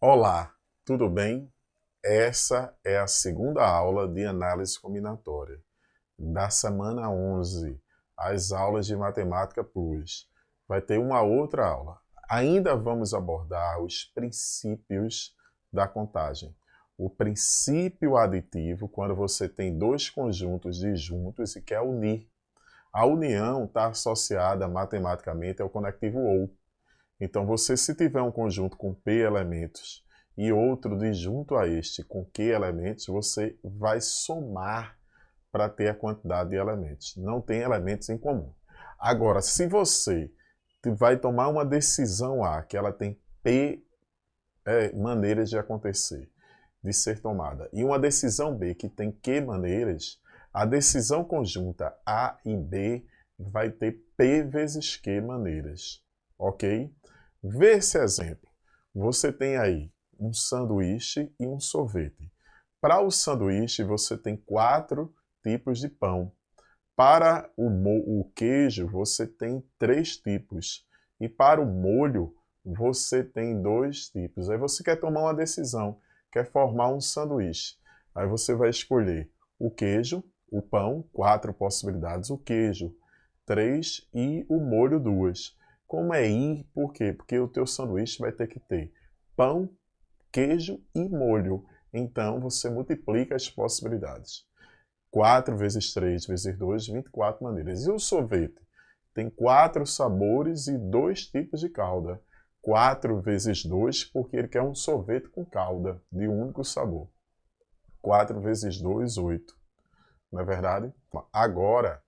Olá, tudo bem? Essa é a segunda aula de análise combinatória da semana 11, as aulas de Matemática Plus. Vai ter uma outra aula. Ainda vamos abordar os princípios da contagem. O princípio aditivo, quando você tem dois conjuntos disjuntos e quer unir. A união está associada matematicamente ao conectivo OU. Então, se tiver um conjunto com P elementos e outro disjunto a este com Q elementos, você vai somar para ter a quantidade de elementos. Não tem elementos em comum. Agora, se você vai tomar uma decisão A, que ela tem P maneiras de acontecer, de ser tomada, e uma decisão B, que tem Q maneiras, a decisão conjunta A e B vai ter P vezes Q maneiras. Ok? Vê esse exemplo. Você tem aí um sanduíche e um sorvete. Para o sanduíche, você tem 4 tipos de pão. Para o queijo, você tem 3 tipos. E para o molho, você tem 2 tipos. Aí você quer tomar uma decisão, quer formar um sanduíche. Aí você vai escolher o queijo, o pão, 4 possibilidades, o queijo, 3 e o molho, 2. Como é I? Por quê? Porque o teu sanduíche vai ter que ter pão, queijo e molho. Então você multiplica as possibilidades. 4 vezes 3 vezes 2, 24 maneiras. E o sorvete? Tem 4 sabores e 2 tipos de calda. 4 vezes 2, porque ele quer um sorvete com calda, de um único sabor. 4 vezes 2, 8. Não é verdade? Agora,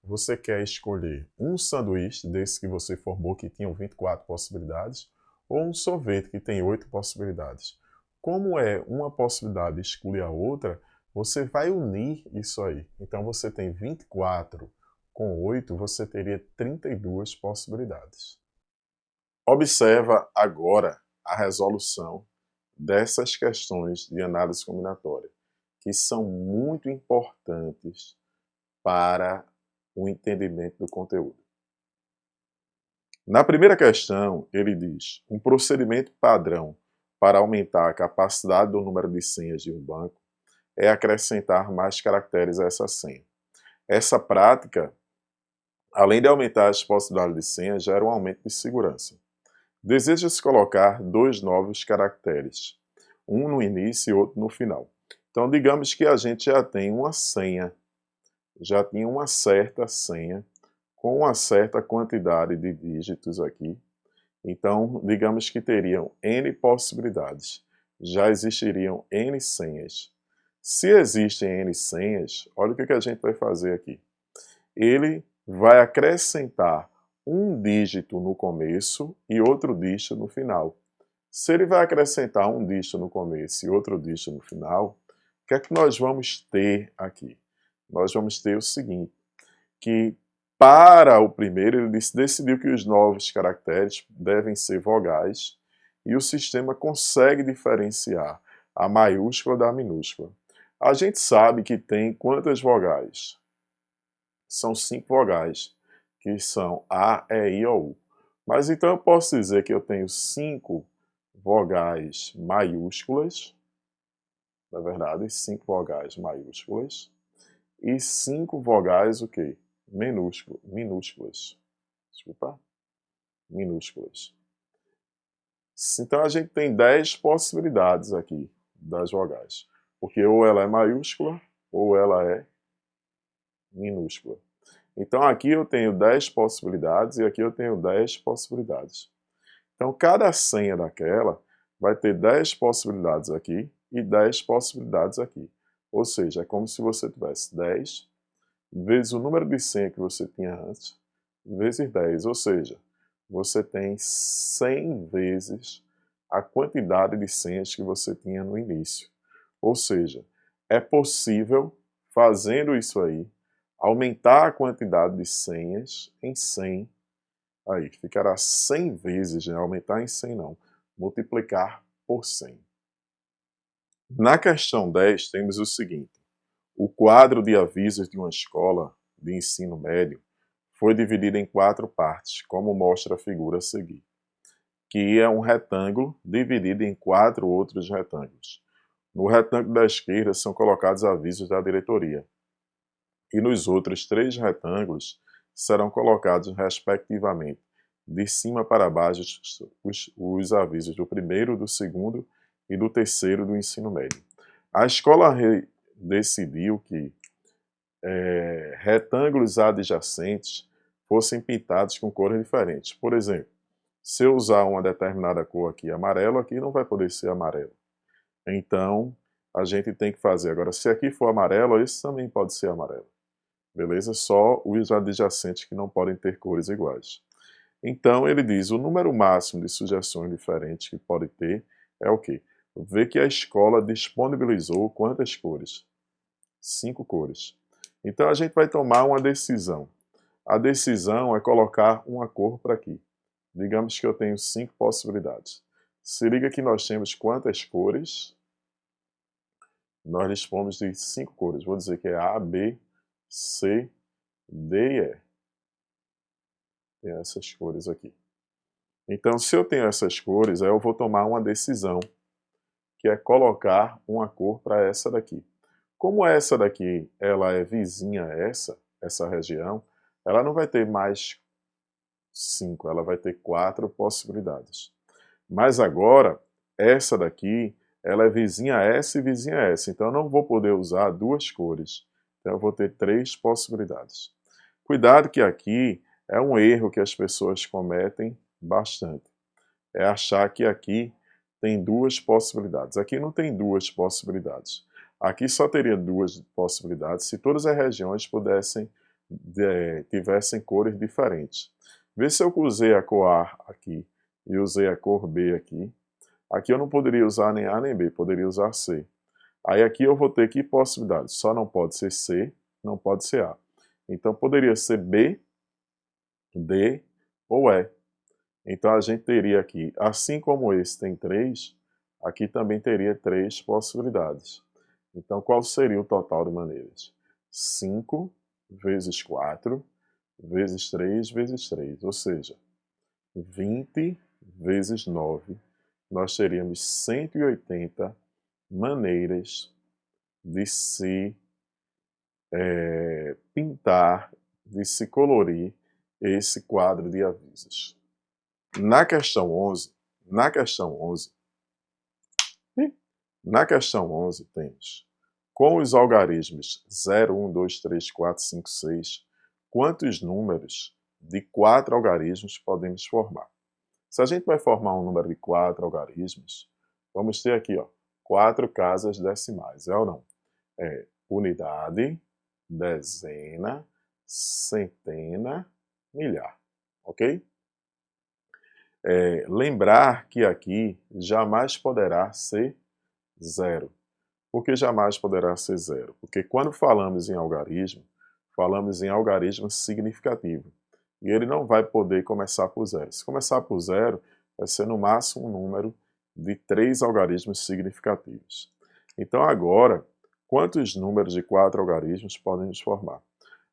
você quer escolher um sanduíche desse que você formou, que tinham 24 possibilidades, ou um sorvete que tem 8 possibilidades. Como é uma possibilidade exclui a outra, você vai unir isso aí. Então você tem 24 com 8, você teria 32 possibilidades. Observa agora a resolução dessas questões de análise combinatória, que são muito importantes para o entendimento do conteúdo. Na primeira questão, ele diz: um procedimento padrão para aumentar a capacidade do número de senhas de um banco é acrescentar mais caracteres a essa senha. Essa prática, além de aumentar as possibilidades de senha, gera um aumento de segurança. Deseja-se colocar 2 novos caracteres, um no início e outro no final. Então, digamos que a gente já tem uma senha, já tinha uma certa senha, com uma certa quantidade de dígitos aqui. Então, digamos que teriam N possibilidades, já existiriam N senhas. Se existem N senhas, olha o que a gente vai fazer aqui. Ele vai acrescentar um dígito no começo e outro dígito no final. Se ele vai acrescentar um dígito no começo e outro dígito no final, o que é que nós vamos ter aqui? Nós vamos ter o seguinte, que para o primeiro ele decidiu que os novos caracteres devem ser vogais e o sistema consegue diferenciar a maiúscula da minúscula. A gente sabe que tem quantas vogais? São 5 vogais, que são A, E, I, O, U. Mas então eu posso dizer que eu tenho 5 vogais maiúsculas, na verdade, 5 vogais maiúsculas, e 5 vogais o quê? Minúsculas. Desculpa. Minúsculas. Então a gente tem 10 possibilidades aqui das vogais. Porque ou ela é maiúscula ou ela é minúscula. Então aqui eu tenho 10 possibilidades e aqui eu tenho 10 possibilidades. Então cada senha daquela vai ter 10 possibilidades aqui e 10 possibilidades aqui. Ou seja, é como se você tivesse 10 vezes o número de senha que você tinha antes, vezes 10. Ou seja, você tem 100 vezes a quantidade de senhas que você tinha no início. Ou seja, é possível, fazendo isso aí, aumentar a quantidade de senhas em 100. Aí, ficará 100 vezes, né? Aumentar em 100 não, multiplicar por 100. Na questão 10, temos o seguinte. O quadro de avisos de uma escola de ensino médio foi dividido em 4 partes, como mostra a figura a seguir. que é um retângulo dividido em 4 outros retângulos. No retângulo da esquerda são colocados avisos da diretoria. E nos outros 3 retângulos serão colocados, respectivamente, de cima para baixo, os avisos do primeiro, do segundo e do terceiro do ensino médio. A escola decidiu que retângulos adjacentes fossem pintados com cores diferentes. Por exemplo, se eu usar uma determinada cor aqui, amarelo, aqui não vai poder ser amarelo. Então, a gente tem que fazer. Agora, se aqui for amarelo, esse também pode ser amarelo. Beleza? Só os adjacentes que não podem ter cores iguais. Então, ele diz, o número máximo de sugestões diferentes que pode ter é o quê? Vê que a escola disponibilizou quantas cores? 5 cores. Então, a gente vai tomar uma decisão. A decisão é colocar uma cor para aqui. Digamos que eu tenho 5 possibilidades. Se liga que nós temos quantas cores? Nós dispomos de 5 cores. Vou dizer que é A, B, C, D e E. Tem essas cores aqui. Então, se eu tenho essas cores, aí eu vou tomar uma decisão, que é colocar uma cor para essa daqui. Como essa daqui ela é vizinha a essa região, ela não vai ter mais 5, ela vai ter 4 possibilidades. Mas agora, essa daqui, ela é vizinha a essa e vizinha a essa, então eu não vou poder usar 2 cores. Então eu vou ter 3 possibilidades. Cuidado que aqui é um erro que as pessoas cometem bastante. É achar que aqui tem 2 possibilidades. Aqui não tem 2 possibilidades. Aqui só teria 2 possibilidades se todas as regiões tivessem cores diferentes. Vê se eu usei a cor A aqui e usei a cor B aqui. Aqui eu não poderia usar nem A nem B, poderia usar C. Aí aqui eu vou ter que possibilidades? Só não pode ser C, não pode ser A. Então poderia ser B, D ou E. Então a gente teria aqui, assim como esse tem 3, aqui também teria 3 possibilidades. Então qual seria o total de maneiras? 5 vezes 4 vezes 3 vezes 3, ou seja, 20 vezes 9, nós teríamos 180 maneiras de se pintar, de se colorir esse quadro de avisos. Na questão 11, na questão 11 temos, com os algarismos 0, 1, 2, 3, 4, 5, 6, quantos números de 4 algarismos podemos formar? Se a gente vai formar um número de 4 algarismos, vamos ter aqui, ó, 4 casas decimais, é ou não? É unidade, dezena, centena, milhar, ok? Lembrar que aqui jamais poderá ser 0. Por que jamais poderá ser 0? Porque quando falamos em algarismo significativo. E ele não vai poder começar por 0. Se começar por 0, vai ser no máximo um número de 3 algarismos significativos. Então agora, quantos números de 4 algarismos podemos formar?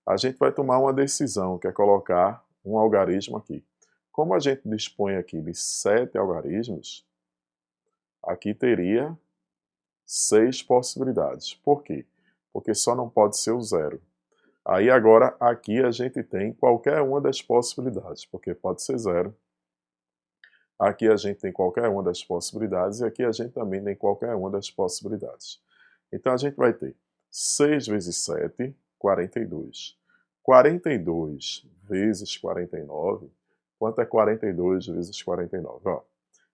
A gente vai tomar uma decisão, que é colocar um algarismo aqui. Como a gente dispõe aqui de 7 algarismos, aqui teria 6 possibilidades. Por quê? Porque só não pode ser o 0. Aí agora aqui a gente tem qualquer uma das possibilidades, porque pode ser 0. Aqui a gente tem qualquer uma das possibilidades e aqui a gente também tem qualquer uma das possibilidades. Então a gente vai ter 6 vezes 7, 42. 42 vezes 49, quanto é 42 vezes 49? Ó,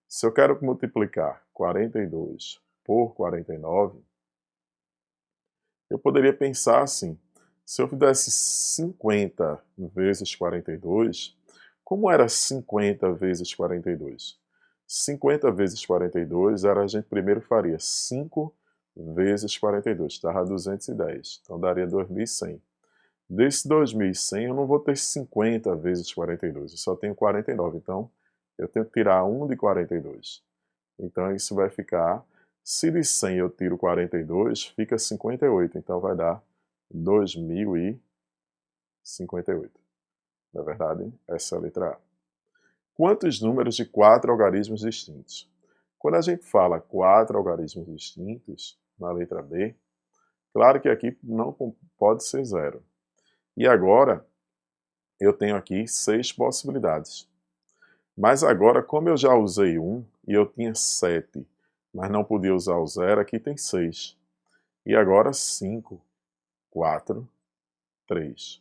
se eu quero multiplicar 42 por 49, eu poderia pensar assim, se eu fizesse 50 vezes 42, como era 50 vezes 42? 50 vezes 42, a gente primeiro faria 5 vezes 42, dava 210, então daria 2.100. Desse 2.100 eu não vou ter 50 vezes 42, eu só tenho 49, então eu tenho que tirar 1 de 42. Então isso vai ficar, se de 100 eu tiro 42, fica 58, então vai dar 2.058. Não é verdade? Essa é a letra A. Quantos números de 4 algarismos distintos? Quando a gente fala 4 algarismos distintos, na letra B, claro que aqui não pode ser 0. E agora, eu tenho aqui 6 possibilidades. Mas agora, como eu já usei 1 e eu tinha 7, mas não podia usar o 0, aqui tem 6. E agora 5, 4, 3.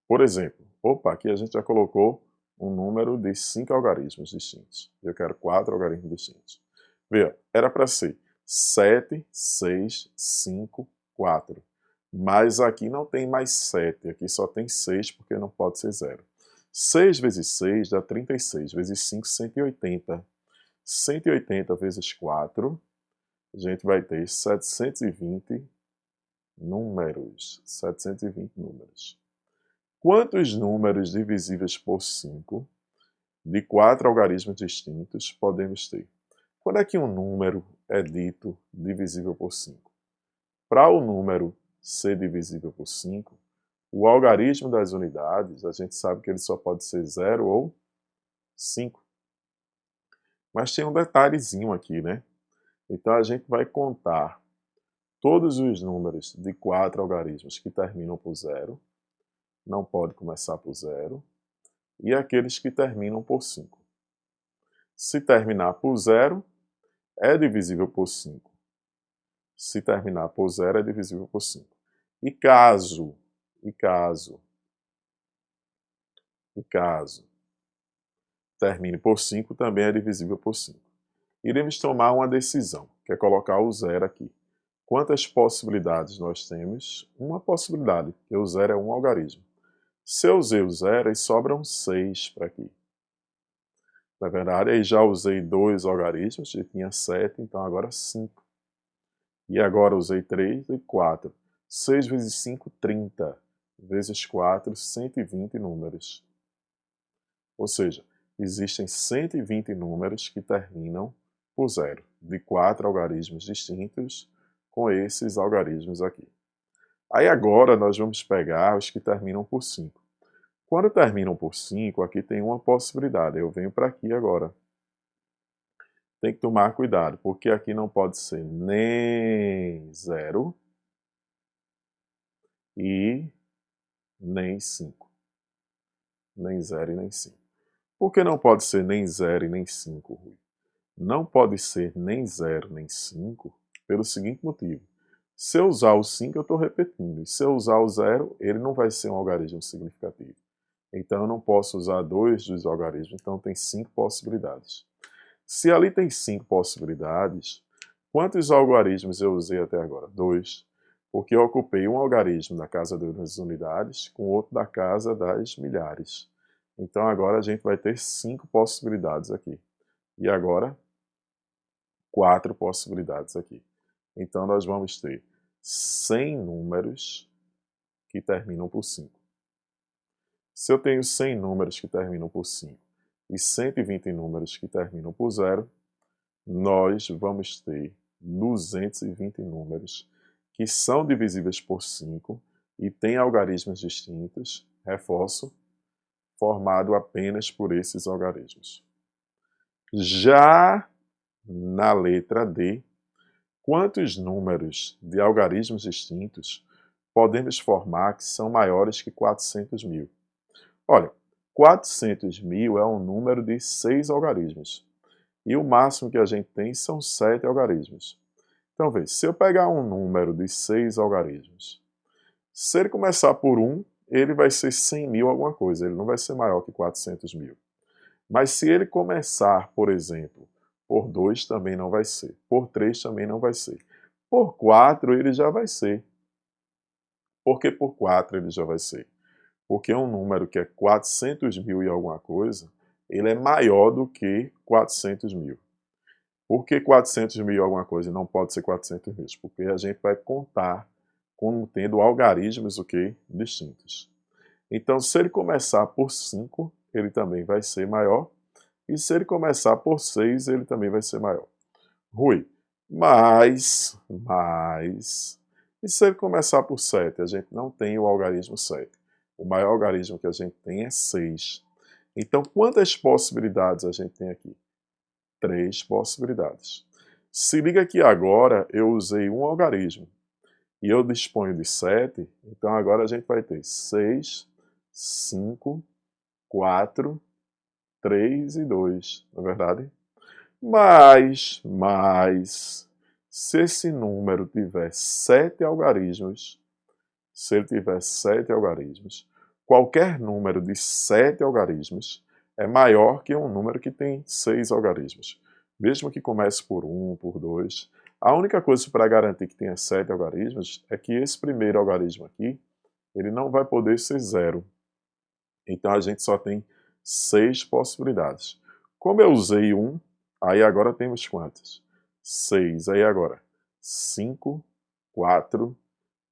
Por exemplo, aqui a gente já colocou um número de 5 algarismos distintos. Eu quero 4 algarismos distintos. Vê, era para ser 7, 6, 5, 4. Mas aqui não tem mais 7, aqui só tem 6 porque não pode ser 0. 6 vezes 6 dá 36, vezes 5, 180. 180 vezes 4, a gente vai ter 720 números. 720 números. Quantos números divisíveis por 5 de 4 algarismos distintos podemos ter? Quando é que um número é dito divisível por 5? Para o número ser divisível por 5, o algarismo das unidades, a gente sabe que ele só pode ser 0 ou 5. Mas tem um detalhezinho aqui, né? Então a gente vai contar todos os números de 4 algarismos que terminam por 0, não pode começar por 0, e aqueles que terminam por 5. Se terminar por 0, é divisível por 5. Se terminar por 0, é divisível por 5. E caso termine por 5, também é divisível por 5. Iremos tomar uma decisão, que é colocar o 0 aqui. Quantas possibilidades nós temos? Uma possibilidade, porque o 0 é um algarismo. Se eu usei o 0, aí sobram 6 para aqui. Na verdade, aí já usei 2 algarismos, já tinha 7, então agora 5. E agora usei 3 e 4. 6 vezes 5, 30. Vezes 4, 120 números. Ou seja, existem 120 números que terminam por 0, de 4 algarismos distintos com esses algarismos aqui. Aí agora nós vamos pegar os que terminam por 5. Quando terminam por 5, aqui tem uma possibilidade. Eu venho para aqui agora. Tem que tomar cuidado, porque aqui não pode ser nem 0 e nem 5. Nem 0 e nem 5. Por que não pode ser nem 0 e nem 5, Rui? Não pode ser nem 0 nem 5 pelo seguinte motivo. Se eu usar o 5, eu estou repetindo. E se eu usar o 0, ele não vai ser um algarismo significativo. Então eu não posso usar 2 dos algarismos, então tem 5 possibilidades. Se ali tem 5 possibilidades, quantos algarismos eu usei até agora? 2. Porque eu ocupei um algarismo da casa das unidades com outro da casa das milhares. Então agora a gente vai ter 5 possibilidades aqui. E agora, 4 possibilidades aqui. Então nós vamos ter 100 números que terminam por 5. Se eu tenho 100 números que terminam por 5 e 120 números que terminam por 0, nós vamos ter 220 números que são divisíveis por 5 e têm algarismos distintos, reforço, formado apenas por esses algarismos. Já na letra D, quantos números de algarismos distintos podemos formar que são maiores que 400 mil? Olha, 400 mil é um número de 6 algarismos. E o máximo que a gente tem são 7 algarismos. Então, veja, se eu pegar um número de 6 algarismos, se ele começar por 1, ele vai ser 100 mil alguma coisa, ele não vai ser maior que 400 mil. Mas se ele começar, por exemplo, por 2 também não vai ser, por 3 também não vai ser. Por 4 ele já vai ser. Por que por 4 ele já vai ser? Porque um número que é 400 mil e alguma coisa, ele é maior do que 400 mil. Por que 400 mil e alguma coisa não pode ser 400 mil? Porque a gente vai contar como tendo algarismos o quê? Distintos. Então, se ele começar por 5, ele também vai ser maior. E se ele começar por 6, ele também vai ser maior. Rui, mas... E se ele começar por 7? A gente não tem o algarismo 7. O maior algarismo que a gente tem é 6. Então, quantas possibilidades a gente tem aqui? 3 possibilidades. Se liga que agora eu usei um algarismo e eu disponho de 7, então agora a gente vai ter 6, 5, 4, 3 e 2, não é verdade? Mas, se esse número tiver 7 algarismos, se ele tiver 7 algarismos, qualquer número de 7 algarismos é maior que um número que tem 6 algarismos. Mesmo que comece por 1, por 2. A única coisa para garantir que tenha 7 algarismos é que esse primeiro algarismo aqui, ele não vai poder ser 0. Então a gente só tem 6 possibilidades. Como eu usei 1, aí agora temos quantas? 6. Aí agora 5, 4,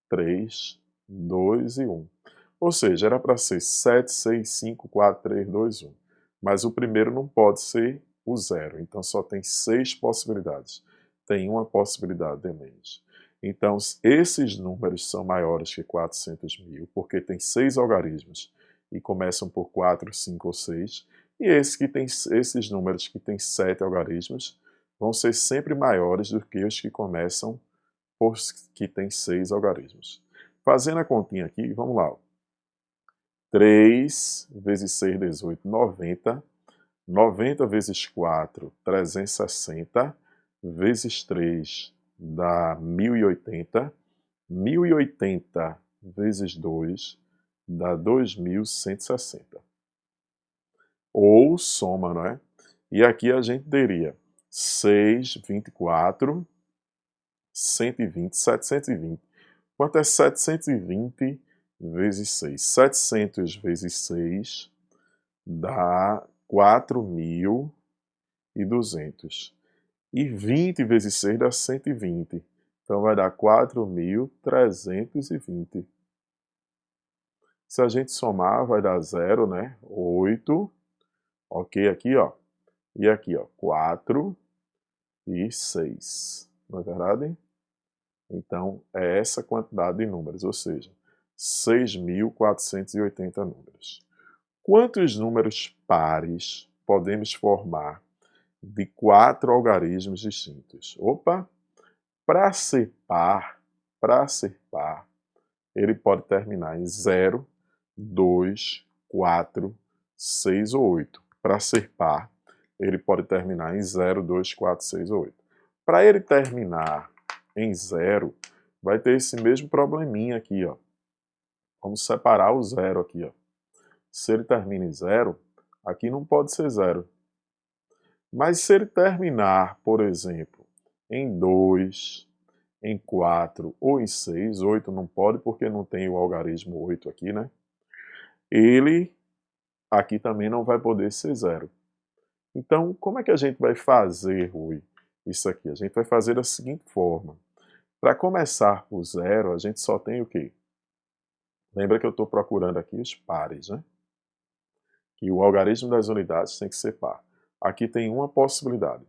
3, 2 e 1. Ou seja, era para ser 7, 6, 5, 4, 3, 2, 1. Mas o primeiro não pode ser o 0. Então só tem 6 possibilidades. Tem uma possibilidade de menos. Então esses números são maiores que 400 mil, porque tem 6 algarismos e começam por 4, 5 ou 6. E esses números que têm 7 algarismos vão ser sempre maiores do que os que começam por que tem 6 algarismos. Fazendo a continha aqui, vamos lá. 3 vezes 6, 18, 90. 90 vezes 4, 360. Vezes 3 dá 1080. 1080 vezes 2 dá 2160. Ou soma, não é? E aqui a gente teria 6, 24, 120, 720. Quanto é 720 vezes 6? 700 vezes 6 dá 4.200. E 20 vezes 6 dá 120. Então vai dar 4.320. Se a gente somar, vai dar 0, né? 8. Ok, aqui, ó. E aqui, ó, 4 e 6. Não é verdade? Então, é essa quantidade de números, ou seja, 6.480 números. Quantos números pares podemos formar de 4 algarismos distintos? Opa! Para ser par, ele pode terminar em 0, 2, 4, 6 ou 8. Para ser par, ele pode terminar em 0, 2, 4, 6 ou 8. Para ele terminar em 0, vai ter esse mesmo probleminha aqui, ó. Vamos separar o 0 aqui, ó. Se ele termina em 0, aqui não pode ser 0. Mas se ele terminar, por exemplo, em 2, em 4 ou em 6, 8 não pode porque não tem o algarismo 8 aqui, né? Ele aqui também não vai poder ser 0. Então, como é que a gente vai fazer, Rui, isso aqui? A gente vai fazer da seguinte forma. Para começar por 0, a gente só tem o quê? Lembra que eu estou procurando aqui os pares, né? Que o algarismo das unidades tem que ser par. Aqui tem uma possibilidade.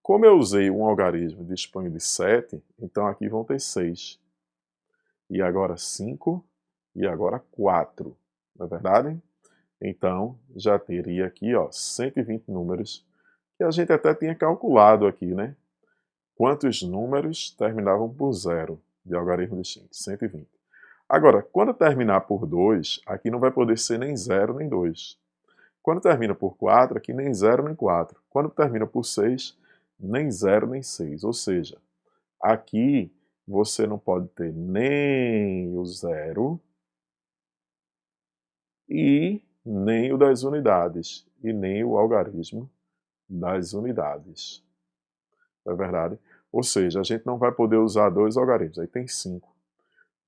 Como eu usei um algarismo e disponho de 7, então aqui vão ter 6. E agora 5 e agora 4. Não é verdade? Então, já teria aqui, ó, 120 números, que a gente até tinha calculado aqui, né? Quantos números terminavam por 0 de algarismo distinto? 120. Agora, quando terminar por 2, aqui não vai poder ser nem 0 nem 2. Quando termina por 4, aqui nem 0 nem 4. Quando termina por 6, nem 0 nem 6. Ou seja, aqui você não pode ter nem o 0 e nem o das unidades, e nem o algarismo das unidades. Não é verdade? Ou seja, a gente não vai poder usar 2 algarismos, aí tem 5.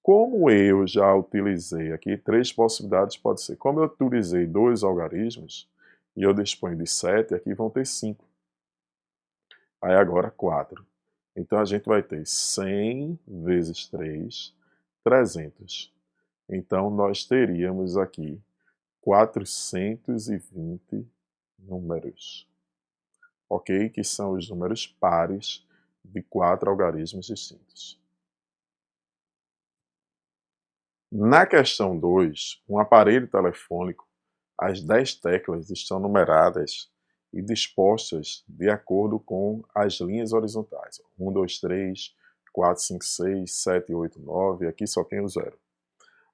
Como eu já utilizei aqui 3 possibilidades, pode ser. Como eu utilizei 2 algarismos, e eu disponho de 7, aqui vão ter 5. Aí agora 4. Então a gente vai ter 100 vezes 3, 300. Então nós teríamos aqui 420 números. Ok? Que são os números pares de 4 algarismos distintos. Na questão 2, um aparelho telefônico As 10 teclas estão numeradas e dispostas de acordo com as linhas horizontais. 1, 2, 3, 4, 5, 6, 7, 8, 9, aqui só tem o 0.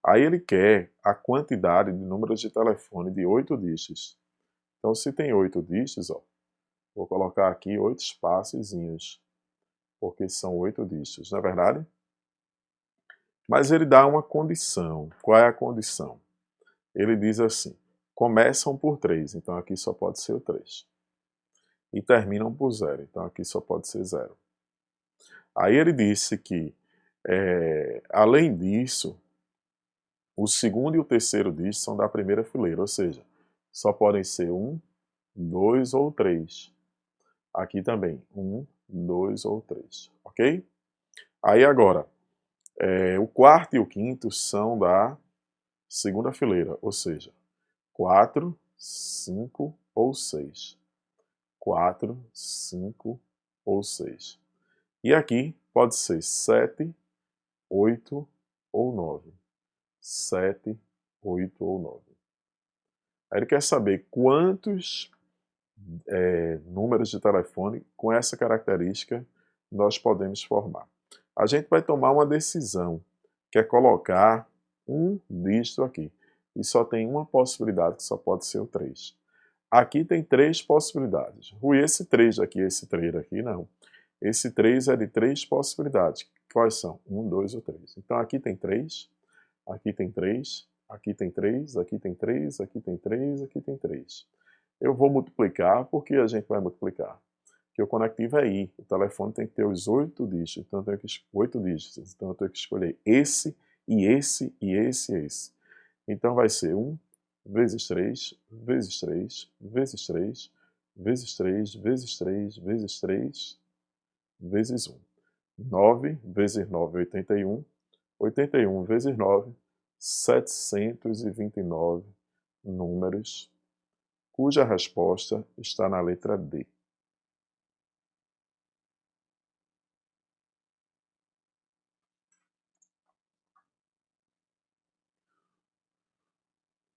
Aí ele quer a quantidade de números de telefone de 8 dígitos. Então, se tem 8 dígitos, ó, vou colocar aqui 8 espaçozinhos, porque são 8 dígitos, não é verdade? Mas ele dá uma condição. Qual é a condição? Ele diz assim, começam por 3, então aqui só pode ser o 3. E terminam por 0, então aqui só pode ser 0. Aí ele disse que, além disso, o segundo e o terceiro dígito são da primeira fileira, ou seja, só podem ser 1, 2 ou 3. Aqui também, 1, 2 ou 3, ok? Aí agora, o quarto e o quinto são da segunda fileira, ou seja, 4, 5 ou 6. 4, 5 ou 6. E aqui pode ser 7, 8 ou 9. 7, 8 ou 9. Aí ele quer saber quantos números de telefone com essa característica nós podemos formar. A gente vai tomar uma decisão, que é colocar um dígito aqui. E só tem uma possibilidade, que só pode ser o 3. Aqui tem 3 possibilidades. Esse 3 aqui, esse 3 aqui, não. Esse 3 é de 3 possibilidades. Quais são? 1, 2 ou 3. Então aqui tem 3, aqui tem 3, aqui tem 3, aqui tem 3, aqui tem 3, aqui tem 3. Eu vou multiplicar, porque a gente vai multiplicar? Porque o conectivo é I. O telefone tem que ter os 8 dígitos. Então eu tenho que 8 dígitos. Então eu tenho que escolher esse, e esse, e esse, e esse. Então vai ser 1 vezes 3, vezes 3, vezes 3, vezes 3, vezes 3, vezes 3, vezes 1. 9 vezes 9, 81. 81 vezes 9, 729 números, cuja resposta está na letra D.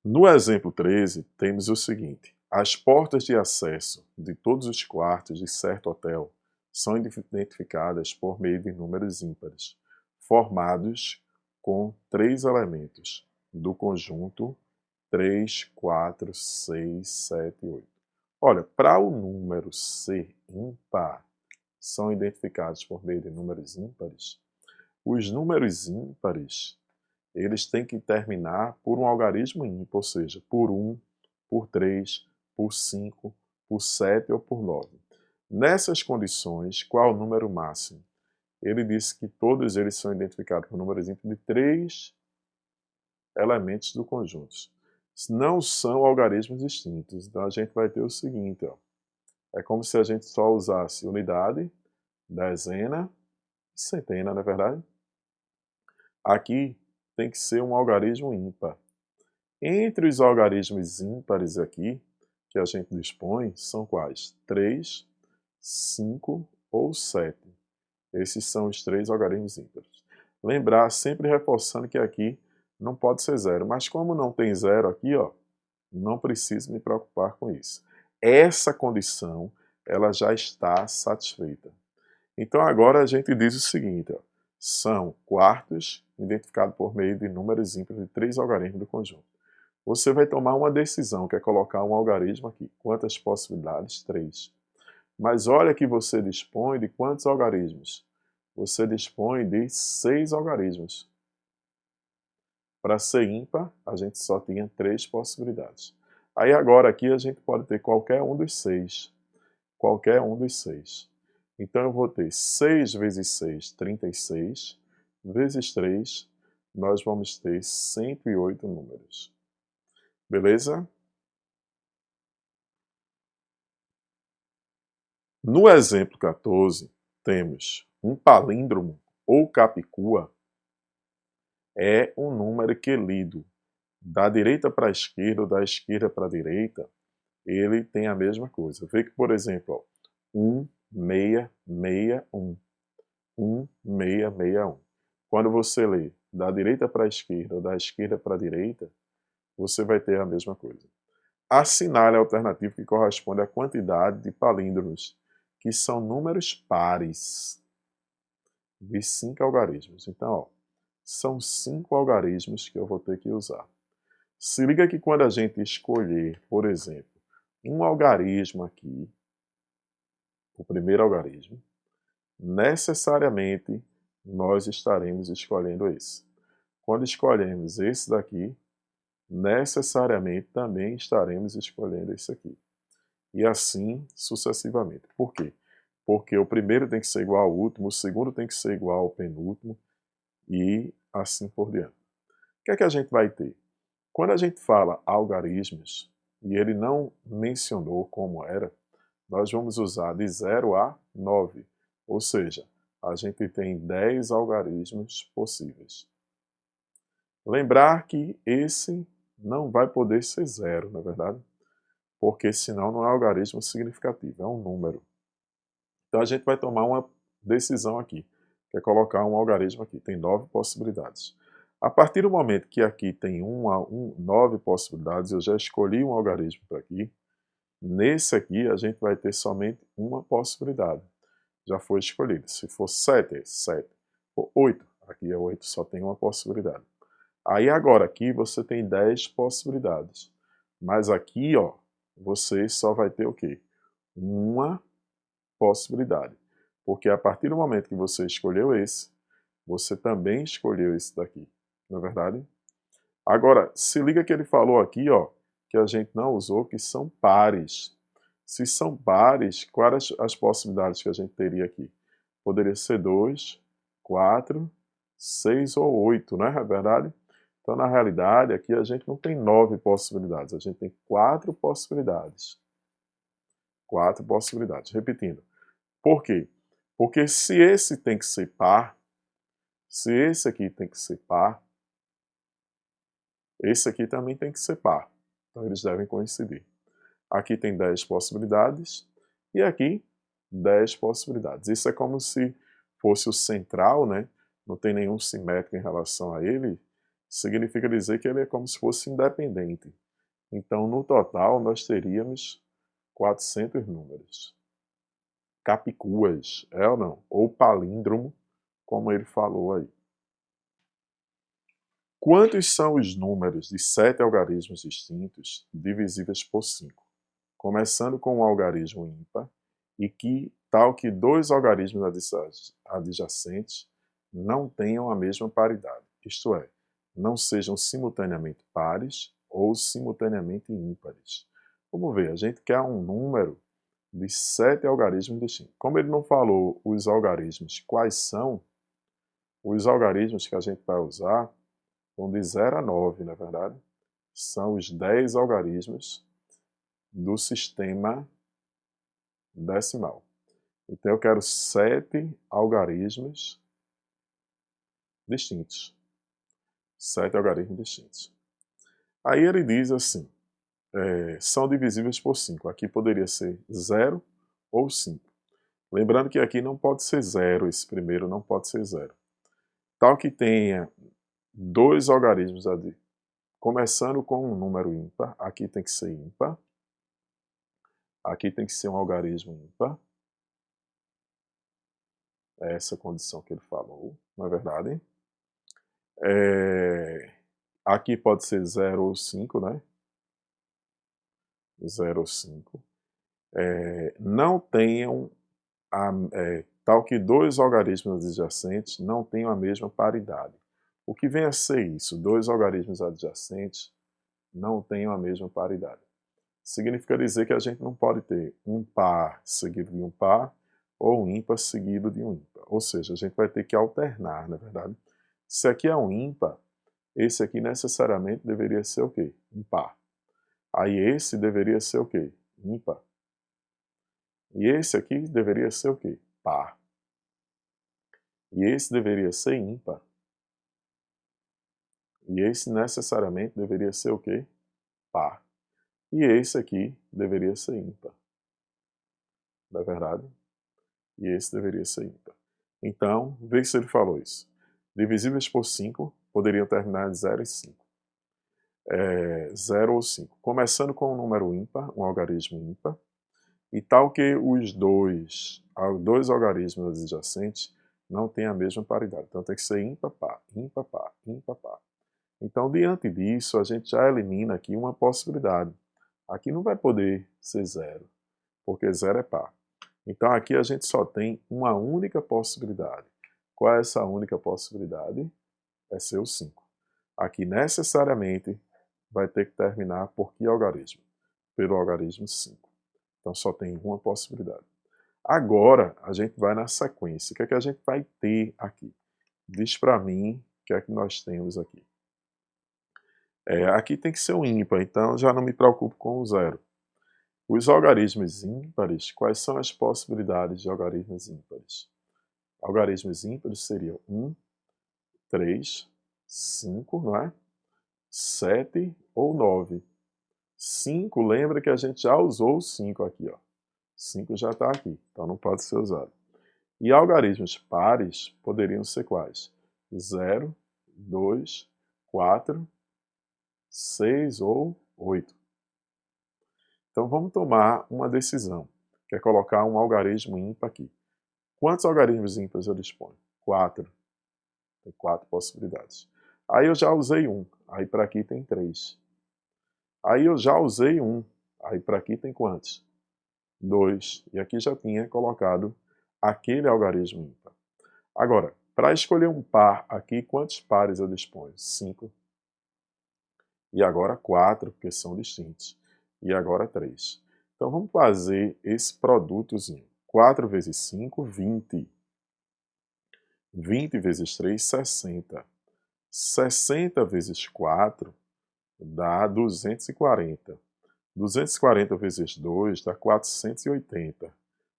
No exemplo 13, temos o seguinte. As portas de acesso de todos os quartos de certo hotel são identificadas por meio de números ímpares, formados com 3 elementos do conjunto 3, 4, 6, 7, 8. Olha, para o número ser ímpar, são identificados por meio de números ímpares. Os números ímpares, eles têm que terminar por um algarismo ímpar, ou seja, por 1, por 3, por 5, por 7 ou por 9. Nessas condições, qual é o número máximo? Ele disse que todos eles são identificados por números ímpares de 3 elementos do conjunto. Não são algarismos distintos. Então a gente vai ter o seguinte, ó. É como se a gente só usasse unidade, dezena, centena, não é verdade? Aqui tem que ser um algarismo ímpar. Entre os algarismos ímpares aqui, que a gente dispõe, são quais? 3, 5 ou 7. Esses são os 3 algarismos ímpares. Lembrar, sempre reforçando que aqui não pode ser 0. Mas como não tem 0 aqui, ó, não preciso me preocupar com isso. Essa condição, ela já está satisfeita. Então agora a gente diz o seguinte, ó, são quartos identificados por meio de números ímpares de 3 algarismos do conjunto. Você vai tomar uma decisão, que é colocar um algarismo aqui. Quantas possibilidades? 3. Mas olha que você dispõe de quantos algarismos? Você dispõe de 6 algarismos. Para ser ímpar, a gente só tinha 3 possibilidades. Aí agora aqui a gente pode ter qualquer um dos 6. Qualquer um dos 6. Então eu vou ter 6 vezes 6, 36, vezes 3, nós vamos ter 108 números. Beleza? No exemplo 14, temos um palíndromo ou capicua, é um número que lido da direita para a esquerda ou da esquerda para a direita, ele tem a mesma coisa. Vê que, por exemplo, 1661. 1661. Quando você lê da direita para a esquerda ou da esquerda para a direita, você vai ter a mesma coisa. Assinale a alternativa que corresponde à quantidade de palíndromos, que são números pares de 5 algarismos. Então, ó, são 5 algarismos que eu vou ter que usar. Se liga que quando a gente escolher, por exemplo, um algarismo aqui, o primeiro algarismo, necessariamente nós estaremos escolhendo esse. Quando escolhemos esse daqui, necessariamente também estaremos escolhendo esse aqui. E assim sucessivamente. Por quê? Porque o primeiro tem que ser igual ao último, o segundo tem que ser igual ao penúltimo e assim por diante. O que é que a gente vai ter? Quando a gente fala algarismos, e ele não mencionou como era, nós vamos usar de 0 a 9. Ou seja, a gente tem 10 algarismos possíveis. Lembrar que esse não vai poder ser 0, não é verdade? Porque senão não é algarismo significativo, é um número. Então a gente vai tomar uma decisão aqui, que é colocar um algarismo aqui, tem 9 possibilidades. A partir do momento que aqui tem 9 possibilidades, eu já escolhi um algarismo para aqui, nesse aqui a gente vai ter somente uma possibilidade. Já foi escolhido. Se for 7, é 7. Se for 8, aqui é 8, só tem uma possibilidade. Aí agora aqui você tem 10 possibilidades. Mas aqui, ó, você só vai ter o quê? Uma possibilidade. Porque a partir do momento que você escolheu esse, você também escolheu esse daqui. Não é verdade? Agora, se liga que ele falou aqui, ó, que a gente não usou, que são pares. Se são pares, quais as possibilidades que a gente teria aqui? Poderia ser 2, 4, 6 ou 8, não é verdade? Então, na realidade, aqui a gente não tem 9 possibilidades, a gente tem 4 possibilidades. 4 possibilidades. Repetindo. Por quê? Porque se esse tem que ser par, se esse aqui tem que ser par, esse aqui também tem que ser par. Então, eles devem coincidir. Aqui tem 10 possibilidades e aqui 10 possibilidades. Isso é como se fosse o central, né? Não tem nenhum simétrico em relação a ele, significa dizer que ele é como se fosse independente. Então, no total, nós teríamos 400 números. Capicuas, é ou não? Ou palíndromo, como ele falou aí. Quantos são os números de 7 algarismos distintos divisíveis por 5? Começando com um algarismo ímpar, e que tal que 2 algarismos adjacentes não tenham a mesma paridade, isto é, não sejam simultaneamente pares ou simultaneamente ímpares. Vamos ver, a gente quer um número de 7 algarismos distintos. Como ele não falou os algarismos quais são, os algarismos que a gente vai usar vão de 0 a 9, na verdade. São os 10 algarismos do sistema decimal. Então eu quero 7 algarismos distintos. 7 algarismos distintos. Aí ele diz assim, são divisíveis por 5. Aqui poderia ser 0 ou 5. Lembrando que aqui não pode ser 0, esse primeiro não pode ser 0. Tal que tenha 2 algarismos ali, começando com um número ímpar, aqui tem que ser ímpar. Aqui tem que ser um algarismo ímpar. É essa condição que ele falou, não é verdade? Aqui pode ser 0 ou 5, né? 0 ou 5. Não tenham, tal que 2 algarismos adjacentes não tenham a mesma paridade. O que vem a ser isso? 2 algarismos adjacentes não tenham a mesma paridade. Significa dizer que a gente não pode ter um par seguido de um par ou um ímpar seguido de um ímpar. Ou seja, a gente vai ter que alternar, na verdade. Se aqui é um ímpar, esse aqui necessariamente deveria ser o quê? Um par. Aí esse deveria ser o quê? Ímpar. E esse aqui deveria ser o quê? Par. E esse deveria ser ímpar. E esse necessariamente deveria ser o quê? Par. E esse aqui deveria ser ímpar. Não é verdade? E esse deveria ser ímpar. Então, veja se ele falou isso. Divisíveis por 5 poderiam terminar de 0 e 5. 0 ou 5. Começando com um número ímpar, um algarismo ímpar, e tal que os dois algarismos adjacentes não têm a mesma paridade. Então tem que ser ímpar, par, ímpar, par, ímpar, par. Então, diante disso, a gente já elimina aqui uma possibilidade. Aqui não vai poder ser 0, porque 0 é par. Então aqui a gente só tem uma única possibilidade. Qual é essa única possibilidade? É ser o 5. Aqui necessariamente vai ter que terminar por que algarismo? Pelo algarismo 5. Então só tem uma possibilidade. Agora a gente vai na sequência. O que é que a gente vai ter aqui? Diz para mim o que é que nós temos aqui. Aqui tem que ser um ímpar, então já não me preocupo com o 0. Os algarismos ímpares, quais são as possibilidades de algarismos ímpares? Algarismos ímpares seriam 1, 3, 5, não é? 7 ou 9. 5, lembra que a gente já usou o 5 aqui, ó. 5 já está aqui, então não pode ser usado. E algarismos pares poderiam ser quais? 0, 2, 4, 6 ou 8. Então vamos tomar uma decisão, que é colocar um algarismo ímpar aqui. Quantos algarismos ímpares eu disponho? 4. Tem 4 possibilidades. Aí eu já usei 1, aí para aqui tem 3. Aí eu já usei 1, aí para aqui tem quantos? 2. E aqui já tinha colocado aquele algarismo ímpar. Agora, para escolher um par aqui, quantos pares eu disponho? 5. E agora 4, porque são distintos. E agora 3. Então vamos fazer esse produtozinho. 4 vezes 5, 20. 20 vezes 3, 60. 60 vezes 4 dá 240. 240 vezes 2 dá 480.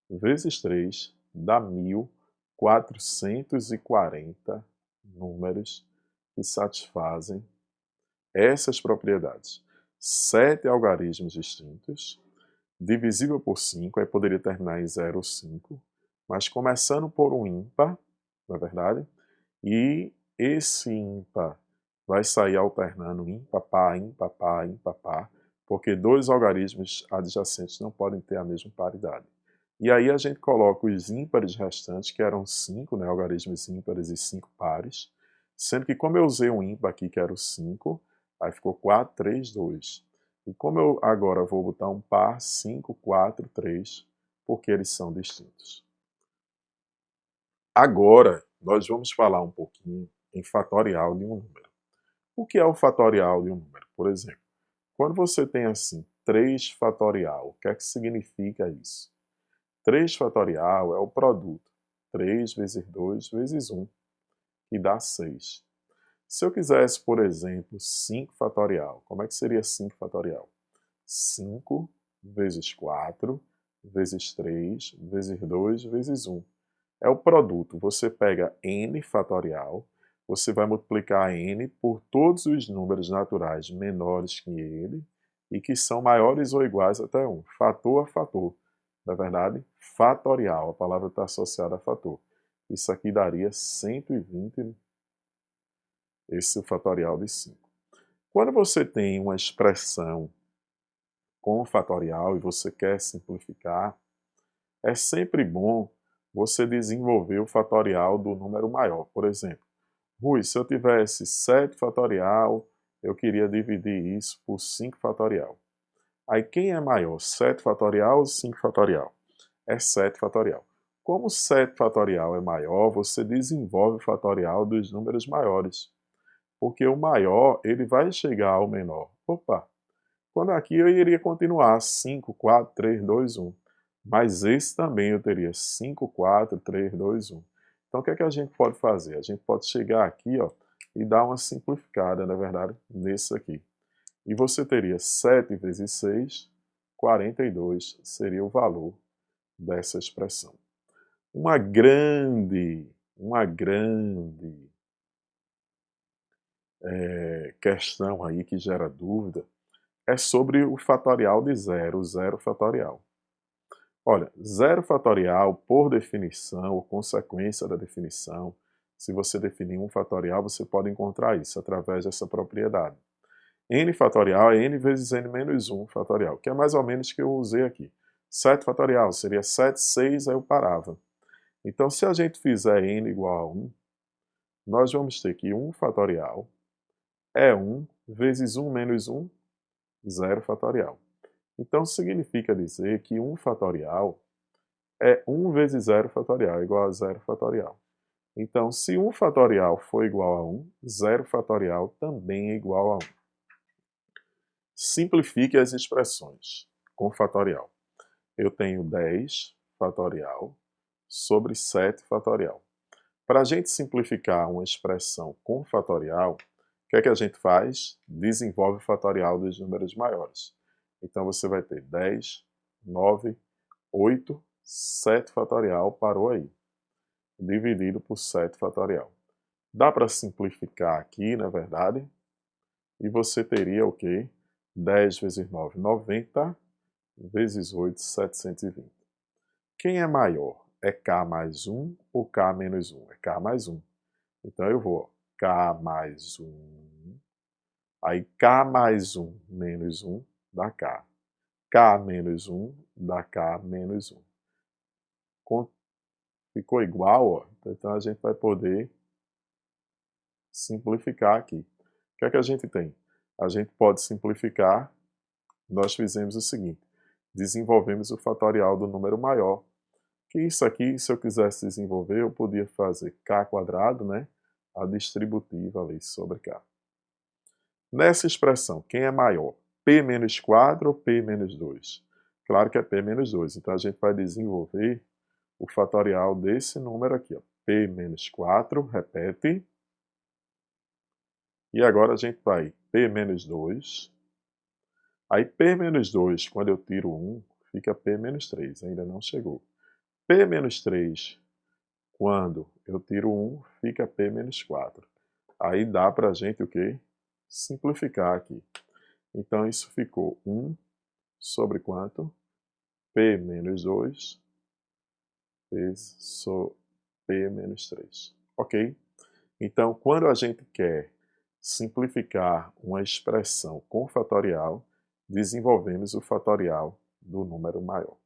Vezes 3 dá 1440 números que satisfazem essas propriedades. 7 algarismos distintos, divisível por 5, aí poderia terminar em 0 ou 5, mas começando por um ímpar, não é verdade? E esse ímpar vai sair alternando ímpar, par, ímpar, par, ímpar, par, porque dois algarismos adjacentes não podem ter a mesma paridade. E aí a gente coloca os ímpares restantes, que eram 5, né, algarismos ímpares e 5 pares, sendo que como eu usei um ímpar aqui, que era o 5, aí ficou 4, 3, 2. E como eu agora vou botar um par, 5, 4, 3, porque eles são distintos. Agora, nós vamos falar um pouquinho em fatorial de um número. O que é o fatorial de um número? Por exemplo, quando você tem assim 3 fatorial, o que é que significa isso? 3 fatorial é o produto 3 vezes 2 vezes 1, que dá 6. Se eu quisesse, por exemplo, 5 fatorial, como é que seria 5 fatorial? 5 vezes 4 vezes 3 vezes 2 vezes 1. É o produto. Você pega n fatorial, você vai multiplicar n por todos os números naturais menores que ele e que são maiores ou iguais até 1. Fator a fator. Na verdade, fatorial. A palavra está associada a fator. Isso aqui daria 120, esse é o fatorial de 5. Quando você tem uma expressão com fatorial e você quer simplificar, é sempre bom você desenvolver o fatorial do número maior. Por exemplo, Rui, se eu tivesse 7 fatorial, eu queria dividir isso por 5 fatorial. Aí quem é maior, 7 fatorial ou 5 fatorial? É 7 fatorial. Como 7 fatorial é maior, você desenvolve o fatorial dos números maiores. Porque o maior, ele vai chegar ao menor. Opa, quando aqui eu iria continuar 5, 4, 3, 2, 1. Mas esse também eu teria 5, 4, 3, 2, 1. Então o que é que a gente pode fazer? A gente pode chegar aqui, ó, e dar uma simplificada, na verdade, nesse aqui. E você teria 7 vezes 6, 42 seria o valor dessa expressão. Uma grande questão aí que gera dúvida é sobre o fatorial de zero, o zero fatorial. Olha, zero fatorial, por definição, ou consequência da definição, se você definir um fatorial, você pode encontrar isso através dessa propriedade. N fatorial é n vezes n menos 1 fatorial, que é mais ou menos o que eu usei aqui. 7 fatorial seria 7, 6, aí eu parava. Então, se a gente fizer n igual a 1, nós vamos ter que 1 fatorial é 1 vezes 1 menos 1, 0 fatorial. Então, significa dizer que 1 fatorial é 1 vezes 0 fatorial, igual a 0 fatorial. Então, se 1 fatorial for igual a 1, 0 fatorial também é igual a 1. Simplifique as expressões com fatorial. Eu tenho 10 fatorial sobre 7 fatorial. Para a gente simplificar uma expressão com fatorial, o que é que a gente faz? Desenvolve o fatorial dos números maiores. Então, você vai ter 10, 9, 8, 7 fatorial, parou aí. Dividido por 7 fatorial. Dá para simplificar aqui, na verdade, e você teria o quê? 10 vezes 9, 90, vezes 8, 720. Quem é maior? É K mais 1 ou K menos 1? É K mais 1. Então eu vou K mais 1, aí K mais 1 menos 1 dá K. K menos 1 dá K menos 1. Ficou igual, ó. Então a gente vai poder simplificar aqui. O que é que a gente tem? A gente pode simplificar, nós fizemos o seguinte, desenvolvemos o fatorial do número maior, que isso aqui, se eu quisesse desenvolver, eu podia fazer k quadrado, né, a distributiva ali sobre k. Nessa expressão, quem é maior? P menos 4 ou P menos 2? Claro que é P menos 2, então a gente vai desenvolver o fatorial desse número aqui, ó. P menos 4, repete. E agora a gente vai P menos 2. Aí P menos 2, quando eu tiro 1, fica P menos 3, ainda não chegou. P menos 3, quando eu tiro 1, fica P menos 4. Aí dá para a gente o quê? Simplificar aqui. Então isso ficou 1 sobre quanto? P menos 2 vezes P menos 3. Ok? Então, quando a gente quer simplificar uma expressão com fatorial, desenvolvemos o fatorial do número maior.